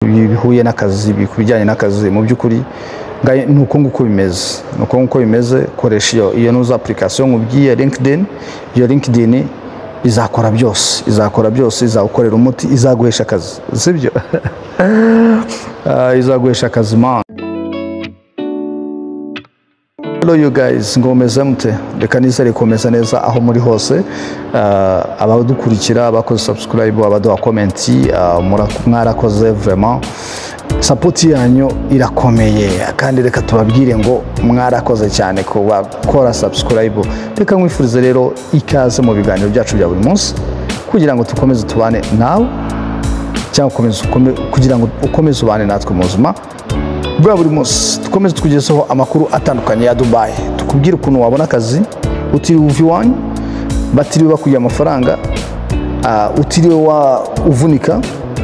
bihuye n'akazi bikubijyanye n'akazi mu by'ukuri nuko nguko bimeze koresha iyo nuza application nkubwiye LinkedIn. Iyo LinkedIn izakora byose izagukorera umuti izaguhesha akazi sibyo izaguhesha akazi man. Hello you guys, ngomeze mute reka nizere komeza neza aho muri hose. Abadukurikira abakoze subscribe abaduha comment mwarakoze vraiment support yanyu irakomeye kandi reka tubabwire ngo mwarakoze cyane ko bakora subscribe. Reka mwifurize rero ikaze mu biganiro byacu bya buri munsi kugira ngo tukomeze tubane nawe cyangwa kugira ngo ukomeze ubane natwe mu buzima bwa buri munsi. Tukomeze tukugezeho amakuru atandukanye ya Dubai, tukubwira ukuntu wabona akazi utiriwe uva iwanyu, batiriwe bakuye amafaranga, utiriwe uvunika,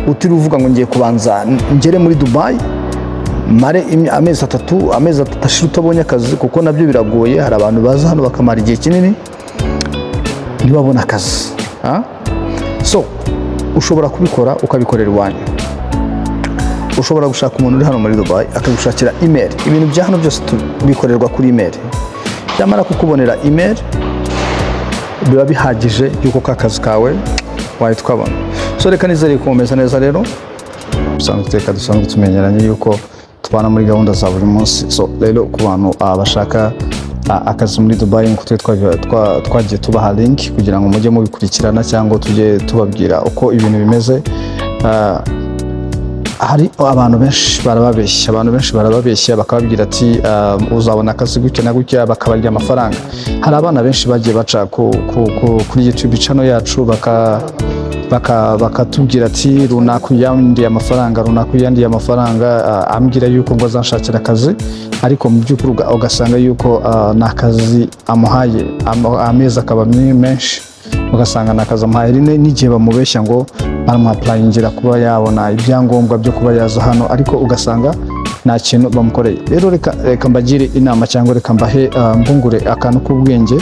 utiriwe uvuga ngo ngiye kubanza ngere muri Dubai mare amezi atatu ashira utabonye akazi, kuko nabyo biragoye. Hari abantu baza hano bakamara igihe kinini ntibabona akazi. So ushobora kubikora ukabikorera iwanyu. Ushobora gushaka umuntu uri hano muri Dubai akagushakira email. Ibintu bya hano byose bikorerwa kuri email. Byamara kukubonera email biba bihagije yuko kakazi kawe wahita ukabona. So reka nizere komeza neza rero dusanzwe tumenyeranye yuko tubana muri gahunda za buri munsi. So rero ku bantu bashaka akazi muri Dubai ngo twagiye tubaha link kugira ngo mujye mubikurikirana cyangwa tujye tubabwira uko ibintu bimeze. Hari abantu benshi barababeshya bakababwira ati uzabona akazi gutya na gutya bakabarya amafaranga. Hari abana benshi bagiye baca kuri YouTube channel yacu bakatubwira ati runaka yandiye amafaranga ambwira yuko ngo azanshakira akazi, ariko mu by'ukuri ugasanga yuko nakazi amuhaye amezi akaba menshi, ugasanga nakaza amuhaye n'igihe bamubeshya ngo baramwapplyingira kuba yabona ibyangombwa byo kuba yaza hano, ariko ugasanga nta kintu bamukoreye. Rero reka mbagire inama cyangwa reka mbahe mbungure akantu k'ubwenge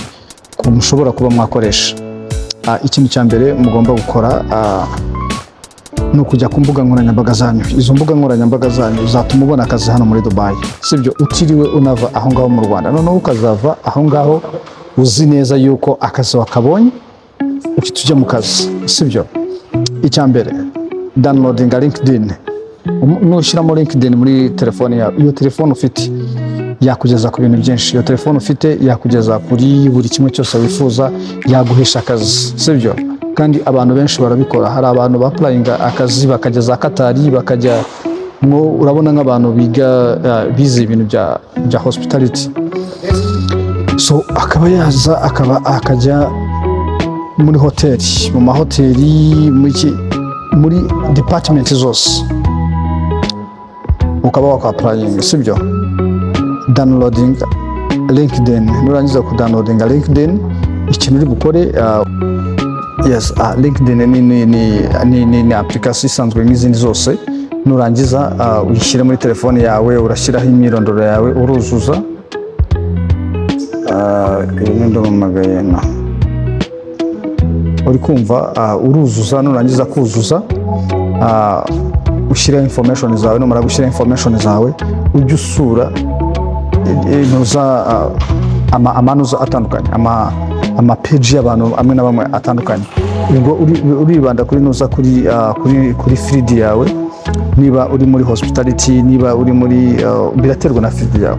mushobora kuba mwakoresha. Ikintu cya mbere mugomba gukora ni ukujya ku mbuga nkoranyambaga zanyu. Izo mbuga nkoranyambaga zanyu zatuma ubona akazi hano muri Dubai, sibyo utiriwe unava aho ngaho mu Rwanda. Noneho ukazava aho ngaho uzi neza yuko akazi wakabonye ukita ujya mu kazi, sibyo. Icya mbere downloadinga LinkedIn. Nushyiramo LinkedIn muri telefone yawe, iyo telefone ufite yakugeza ku bintu byinshi. Iyo telefone ufite yakugeza kuri buri kimwe cyose wifuza, yaguhesha akazi, sibyo. Kandi abantu benshi barabikora. Hari abantu bapplyinga akazi bakageza Katari, bakajya urabona nk'abantu bize ibintu bya hospitality. So akaba yaza akajya muri hoteli, mu mahoteli, muri department zose ukaba wakwapplyinga, sibyo. Downloading LinkedIn. Nurangiza ku downloadinga LinkedIn, ikintu uri bukore LinkedIn ni application isanzwe nk'izindi zose. Nurangiza uyishyira muri telefone yawe, urashyiraho imyirondoro yawe, uruzuza uri kumva, uruzuza. Nurangiza kuzuza ushyira information zawe. Numara gushyira information zawe ujye usura amanuza atandukanye, page y'abantu amwe na bamwe atandukanye. Ubwo uribanda kuri nuza kuri feed yawe. Niba uri muri hospitality, niba uri muri biraterwa na feed yawe.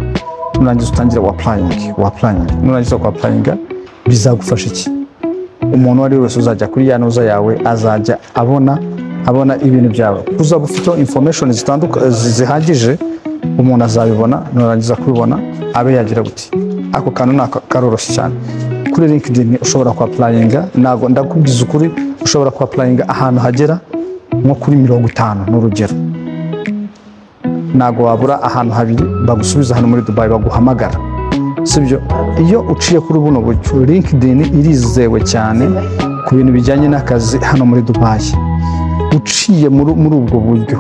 Nurangiza utangira applying. Nurangiza applyinga bizagufasha iki? Umuntu wari wese uzajya kuri ya nuza yawe azajya abona ibintu byawe. Uzaba ufite information zihagije, umuntu azabibona. Nurangiza kubibona abe yagira guti ako kantu karoroshye cyane. Kuri LinkedIn ushobora kwapplyinga, nago ndakubwiza ukuri, ushobora kwapplyinga ahantu hagera nko kuri 50 n'urugero. Nago wabura ahantu habiri bagusubiza hano muri Dubai baguhamagara, sibyo. Iyo uciye kuri buno buryo LinkedIn irizewe cyane ku bintu bijyanye n'akazi hano muri Dubai. Uciye muri ubwo buryo,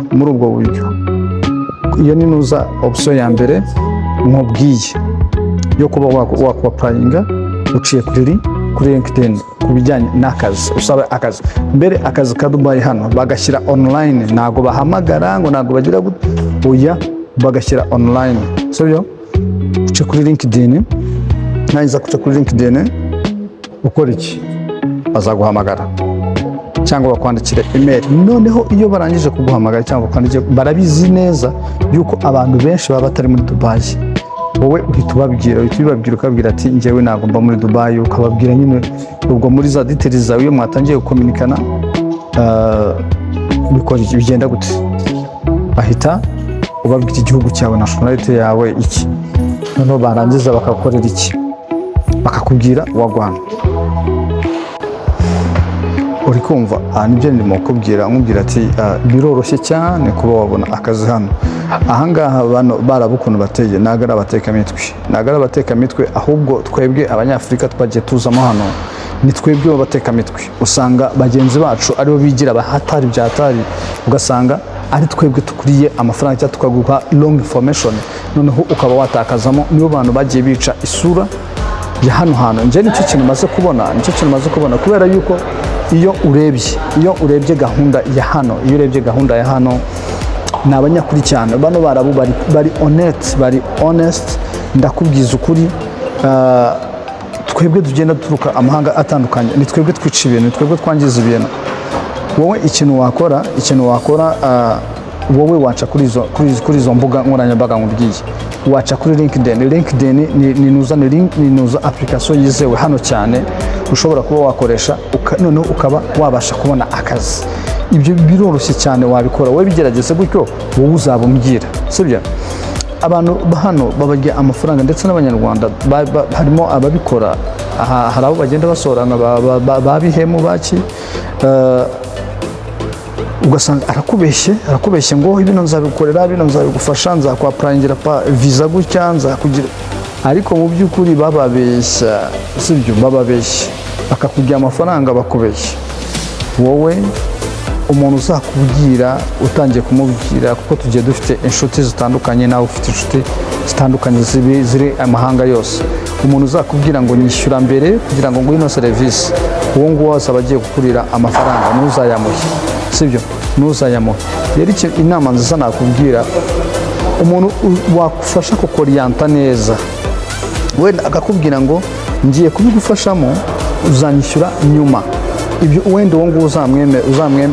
iyo ni nuza option ya mbere nkubwiye yo kuba wakwapplyinga uciye kuri LinkedIn. kubijyanye n'akazi usaba akazi mbere akazi ka Dubai hano bagashyira online nago bahamagara ngo nago bagira oya bagashyira online sibyo uce kuri LinkedIn nayiza kuca kuri LinkedIn ukora iki bazaguhamagara cyangwa bakwandikira email noneho iyo barangije kuguhamagara cyangwa kwandikira barabizi neza yuko abantu benshi baba batari muri Dubai wowe uhita ubabwira ukabwira ati njyewe ntabwo mba muri Dubai ukababwira nyine ubwo muri za details zawe iyo mwatangiye gukominikana bigenda gute bahita ubabwira igihugu cyawe nationality yawe iki noneho barangiza bakakorera iki bakakubwira wagwana uri kumva nibyo ndimo kubwira nkubwira ati biroroshye cyane kuba wabona akazi hano ahangaha bano barabukuntu bateye nagara abateka mitwe ahubwo twebwe abanyafrika twagiye tuzamo hano ni twebwe babateka mitwe usanga bagenzi bacu aribo bigira abahatari byatari ugasanga ari twebwe tukuriye amafaranga cyangwa tukaguha long information noneho ukaba watakazamo nibo bantu bagiye bica isura ya hano nje nicyo kintu maze kubona kubera yuko iyo urebye gahunda ya hano ni abanyakuri cyane bano barabu bari honest ndakubwiza ukuri twebwe tugenda turuka amahanga atandukanye ni twebwe twica ibintu ni twebwe twangiza ibintu wowe ikintu wakora wowe waca kuri izo mbuga nkoranyambaga nkubwiye waca kuri LinkedIn ni nuza application yizewe hano cyane ushobora kuba wakoresha noneho ukaba wabasha kubona akazi ibyo biroroshye cyane wabikora wowe bigerageze gutyo wowe uzabumbwira sibyo abantu hano babagiye amafaranga ndetse n'abanyarwanda harimo ababikora hari abo bagenda basorana babihemu baki ugasanga arakubeshye ngo ibino nzabigukorera bino nzabigufasha nzakwaprayingira visa gutya nzakugira ariko mu by'ukuri bababeshya sibyo bababeshya bakakubwira amafaranga bakubeshya wowe umuntu uzakubwira utangiye kumubwira kuko tugiye dufite inshuti zitandukanye nawe ufite inshuti zitandukanye ziri amahanga yose umuntu uzakubwira ngo nyishyura mbere kugira ngo nguhe ino serivisi uwo nguwo wose aba agiye gukurira amafaranga ntuzayamuhe sibyo ntuzayamuhe rero inama nziza nakubwira umuntu wakufasha kukoriyanta neza wenda akakubwira ngo ngiye kubigufashamo uzanyishyura nyuma ibyo wenda uwo nguwo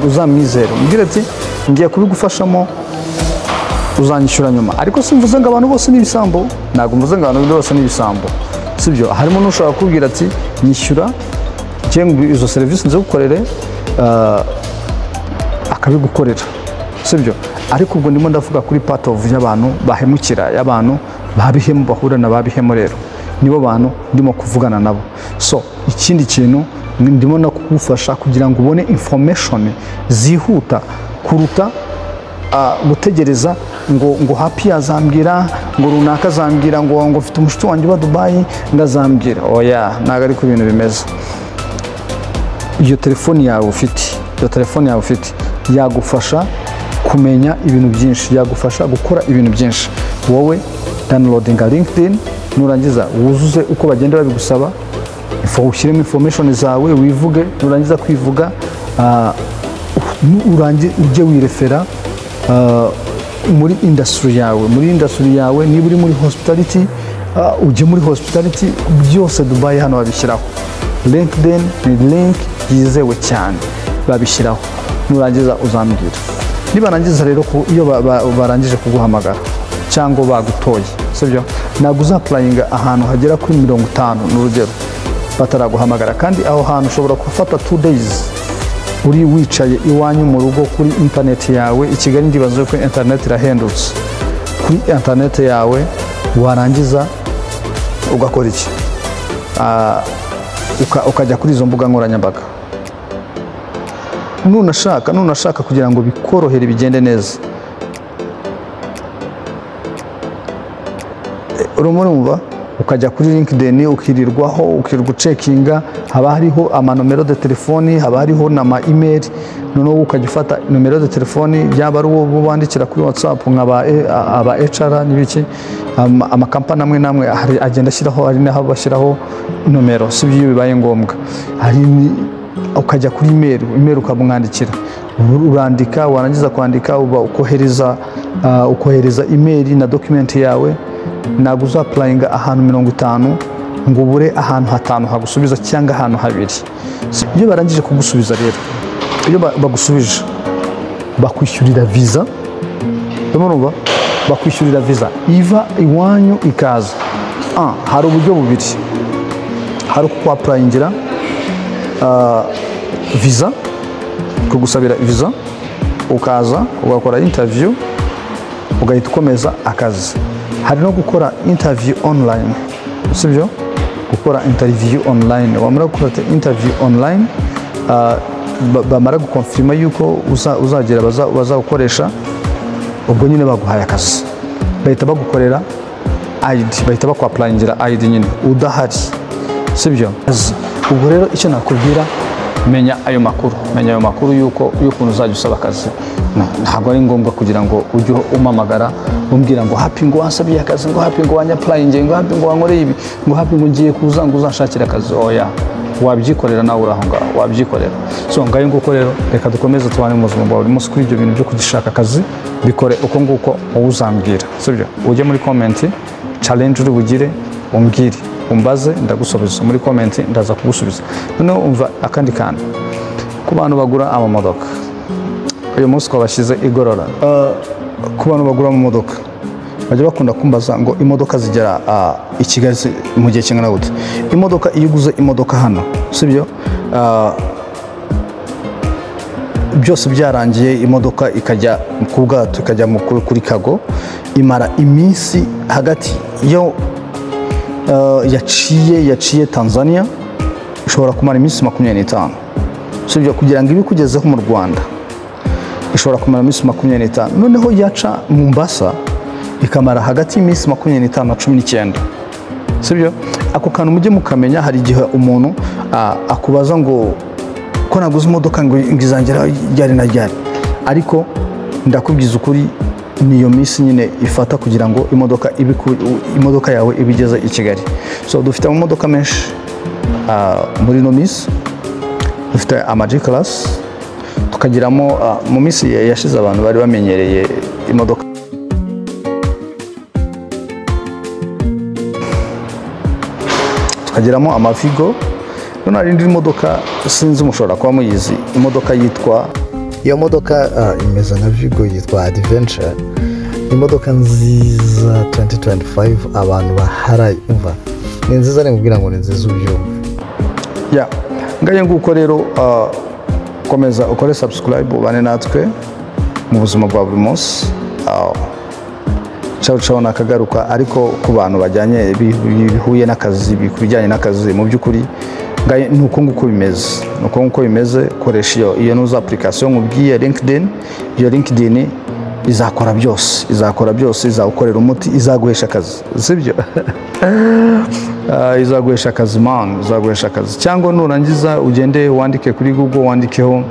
uzamwizera umbwira ati ngiye kubigufashamo uzanyishyura nyuma ariko simvuze ngo abantu bose n'ibisambo ntabwo mvuze ngo abantu bose n'ibisambo sibyo harimo n'ushobora kubwira ati nyishyura cyangwa izo serivisi nze gukorere akabigukorera sibyo ariko ubwo ndimo ndavuga kuri part of y'abantu bahemukira y'abantu babihemu bahura na babihemu rero nibo bantu ndimo kuvugana nabo so ikindi kintu ndimo no kugufasha kugira ngo ubone information zihuta kuruta gutegereza ngo happy azambwira ngo runaka azambwira ngo mfite umushuti wanjye wa Dubai ngazambwira oya naga ari ku bintu bimeze iyo telefone yawe ufite yagufasha kumenya ibintu byinshi yagufasha gukora ibintu byinshi wowe downloadinga LinkedIn nurangiza wuzuze uko bagenda babigusaba ushyiremo information zawe wivuge nurangiza kwivuga ujye wirefera muri industry yawe niba uri muri hospitality ujye muri hospitality byose Dubai hano babishyiraho LinkedIn ni link yizewe cyane babishyiraho nurangiza uzambwira nibarangiza rero iyo barangije kuguhamagara cyangwa bagutoye sibyo ntabwo uzaplayinga ahantu hagera kuri 50 n'urugero bataraguhamagara kandi aho hantu ushobora gufata 2 days uri wicaye iwanyu mu rugo kuri internet yawe i Kigali ndibazo ko internet irahendutse kuri internet yawe warangiza ugakora iki ukajya kuri izo mbuga nkoranyambaga nunashaka kugira ngo bikorohere bigende neza urumva ukajya kuri LinkedIn ukirirwa ucekinga, haba hariho amanomero de telefoni, haba hariho n'ama email, noneho ukajya ufata nomero de telefoni yaba ari uwo bandikira kuri WhatsApp aba HR n'ibiki, amakampani amwe namwe agenda ashyiraho, ari naho bashyiraho nomero, si byo bibaye ngombwa. Hari ukajya kuri email ukamwandikira, urandika, warangiza kwandika ukohereza email na document yawe, ntabwo uzapurayinga ahantu 50 ngo ubure ahantu 5 hagusubiza cyangwa ahantu 2. Iyo barangije kugusubiza rero, iyo bagusubije bakwishyurira visa, urumva, bakwishyurira visa iva iwanyu ikaza. Hari uburyo bubiri, hari kukwapurayingira visa, kugusabira visa, ukaza ugakora interview ugahita ukomeza akazi. Hari no gukora interview online, sibyo, gukora interview online. Wamara gukora interview online, bamara gukonfirma yuko uzagera bazagukoresha, ubwo nyine baguhaye akazi, bahita bagukorera ID, bahita bakwapplyingira ID nyine udahari, sibyo. Ubwo rero icyo nakubwira, menya ayo makuru yuko y'ukuntu uzajya usaba akazi. Ntabwo ari ngombwa kugira ngo ujye umamagara umbwira ngo happy ngo wasabiye akazi, ngo happy ngo wanyapplyinge, ngo happy ngo wankore ibi, ngo happy ngo ngiye kuza ngo uzanshakira akazi. Oya, wabyikorera nawe uraho ngaho, wabyikorera. So ngayo nguko rero, reka dukomeze tubane mu buzima bwawe umunsi kuri ibyo bintu byo kugishaka akazi, bikore uko nguko uzambwira, sibyo. Ujye muri comment challenge uri bugire, umbwire, umbaze, ndagusubiza muri comment, ndaza kugusubiza. Noneho umva akandi kantu ku bantu bagura amamodoka. Uyu munsi twabashyize igorora ku bantu bagura amamodoka, bajya bakunda kumbaza ngo imodoka zigera i Kigali mu gihe kingana gute. Imodoka iyo uguze imodoka hano, sibyo, byose byarangiye, imodoka ikajya ku bwato, ikajya kuri kago, imara iminsi hagati yo yaciye Tanzania, ishobora kumara iminsi 25, sibyo, kugira ngo ibikugezeho mu Rwanda ishobora kumara iminsi 25. Noneho yaca Mombasa ikamara hagati y'iminsi 25 na 19, sibyo. Ako kantu mujye mukamenya. Hari igihe umuntu akubaza ngo ko naguze imodoka ngo ngizangera ryari na ryari, ariko ndakubwiza ukuri, niyo minsi nyine ifata kugira ngo imodoka yawe ibigeze i Kigali. So dufite amamodoka menshi muri no minsi. Dufite ama G class, tukagiramo mu minsi yashize abantu bari bamenyereye imodoka, tukagiramo ama Vigo. None hari indi modoka sinzi mushobora kuba muyizi, imodoka yitwa, iyo modoka imeze nka Vigo, yitwa Adventure. Imodoka nziza 2025, abantu baharaye, umva ni nziza, nikubwira ngo ni nziza ubyumva. Ngaye nguko rero, komeza ukore subscribe, ubane natwe mu buzima bwa buri munsi. Ciao nakagaruka. Ariko ku bantu bajyanye bihuye n'akazi, bikubijyanye n'akazi, mu by'ukuri ngaye nuko nguko bimeze, koresha iyo nuza application nkubwiye LinkedIn. Iyo LinkedIn izakora byose, izagukorera umuti, izaguhesha akazi, sibyo. Izaguhesha akazi man, izaguhesha akazi. Cyangwa nurangiza ugende wandike kuri Google, wandikeho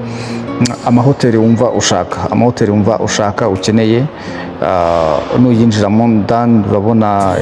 amahoteli wumva ushaka, ukeneye, nuyinjiramo ndani urabona